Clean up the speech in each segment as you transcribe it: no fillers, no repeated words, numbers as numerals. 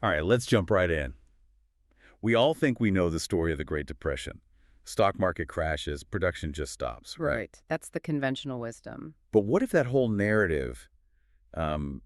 All right, let's jump right in. We all think we know the story of the Great Depression. Stock market crashes, production just stops, right? Right. That's the conventional wisdom. But what if that whole narrative um,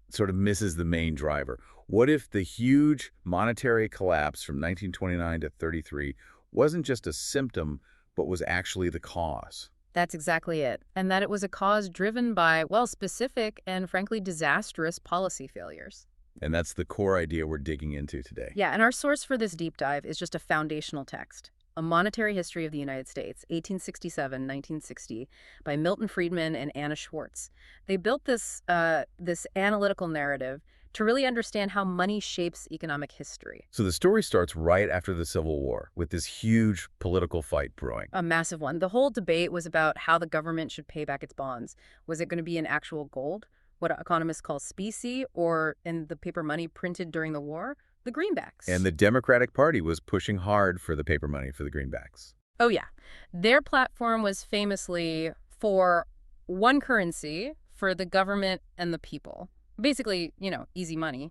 sort of misses the main driver? What if the huge monetary collapse from 1929 to 33 wasn't just a symptom, but was actually the cause? That's exactly it. And that it was a cause driven by, well, specific and frankly disastrous policy failures. And that's the core idea we're digging into today. Yeah, and our source for this deep dive is just a foundational text, A Monetary History of the United States, 1867-1960, by Milton Friedman and Schwartz. They built this analytical narrative to really understand how money shapes economic history. So the story starts right after the Civil War with this huge political fight brewing. A massive one. The whole debate was about how the government should pay back its bonds. Was it going to be in actual gold, what economists call specie, or in the paper money printed during the war, the greenbacks? And the Democratic Party was pushing hard for the paper money, for the greenbacks. Oh, yeah. Their platform was famously for one currency for the government and the people. Basically, easy money.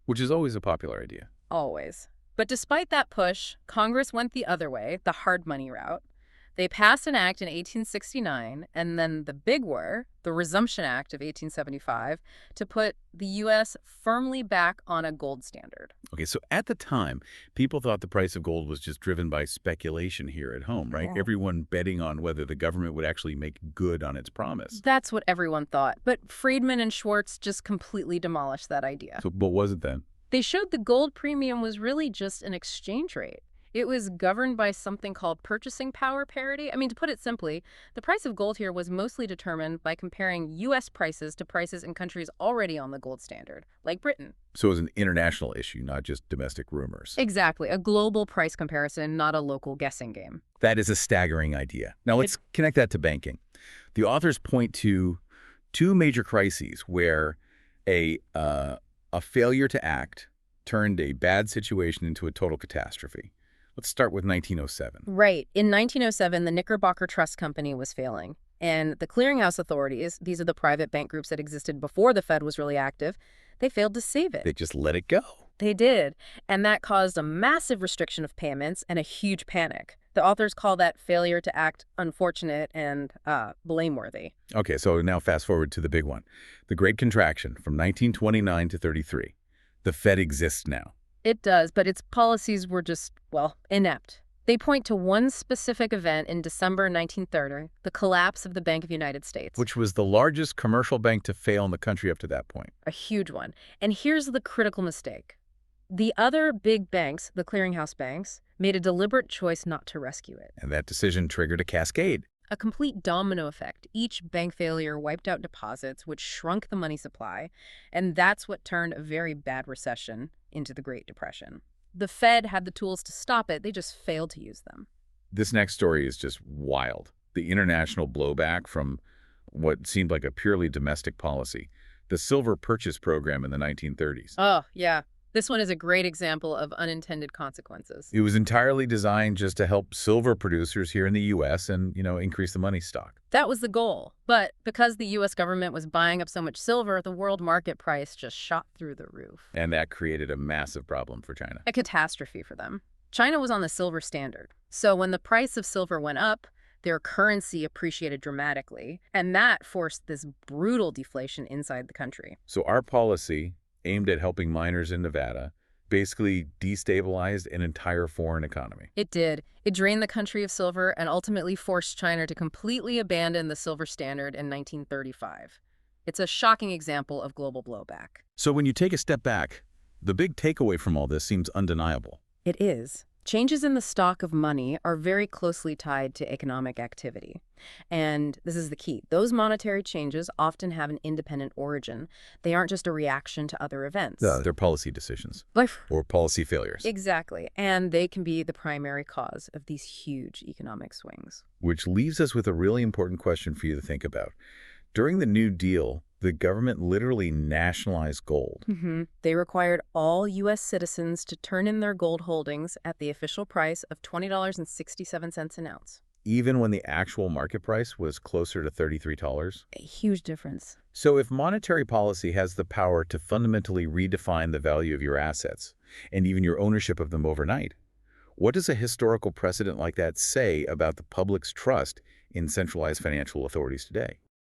Which is always a popular idea. Always. But despite that push, Congress went the other way, the hard money route. They passed an act in 1869, and then the big war, the Resumption Act of 1875, to put the U.S. firmly back on a gold standard. Okay, so at the time, people thought the price of gold was just driven by speculation here at home, right? Yeah. Everyone betting on whether the government would actually make good on its promise. That's what everyone thought. But Friedman and Schwartz just completely demolished that idea. So what was it then? They showed the gold premium was really just an exchange rate. It was governed by something called purchasing power parity. I mean, to put it simply, the price of gold here was mostly determined by comparing U.S. prices to prices in countries already on the gold standard, like Britain. So it was an international issue, not just domestic rumors. Exactly. A global price comparison, not a local guessing game. That is a staggering idea. Now let's connect that to banking. The authors point to two major crises where a failure to act turned a bad situation into a total catastrophe. Let's start with 1907. Right. In 1907, the Knickerbocker Trust Company was failing. And the clearinghouse authorities, these are the private bank groups that existed before the Fed was really active, they failed to save it. They just let it go. They did. And that caused a massive restriction of payments and a huge panic. The authors call that failure to act unfortunate and blameworthy. Okay, so now fast forward to the big one. The Great Contraction from 1929 to 33. The Fed exists now. It does, but its policies were just, well, inept. They point to one specific event in December 1930, the collapse of the Bank of the United States. Which was the largest commercial bank to fail in the country up to that point. A huge one. And here's the critical mistake. The other big banks, the clearinghouse banks, made a deliberate choice not to rescue it. And that decision triggered a cascade. A complete domino effect. Each bank failure wiped out deposits, which shrunk the money supply, and that's what turned a very bad recession into the Great Depression. The Fed had the tools to stop it, they just failed to use them. This next story is just wild. The international blowback from what seemed like a purely domestic policy. The Silver Purchase Program in the 1930s. Oh, yeah. This one is a great example of unintended consequences. It was entirely designed just to help silver producers here in the U.S. and, increase the money stock. That was the goal. But because the U.S. government was buying up so much silver, the world market price just shot through the roof. And that created a massive problem for China. A catastrophe for them. China was on the silver standard. So when the price of silver went up, their currency appreciated dramatically. And that forced this brutal deflation inside the country. So our policy, aimed at helping miners in Nevada, basically destabilized an entire foreign economy. It did. It drained the country of silver and ultimately forced China to completely abandon the silver standard in 1935. It's a shocking example of global blowback. So when you take a step back, the big takeaway from all this seems undeniable. It is. Changes in the stock of money are very closely tied to economic activity. And this is the key. Those monetary changes often have an independent origin. They aren't just a reaction to other events. They're policy decisions or policy failures. Exactly. And they can be the primary cause of these huge economic swings. Which leaves us with a really important question for you to think about. During the New Deal, the government literally nationalized gold. They required all U.S. citizens to turn in their gold holdings at the official price of $20.67 an ounce. even when the actual market price was closer to $33? A huge difference. So if monetary policy has the power to fundamentally redefine the value of your assets, and even your ownership of them overnight, what does a historical precedent like that say about the public's trust in centralized financial authorities today?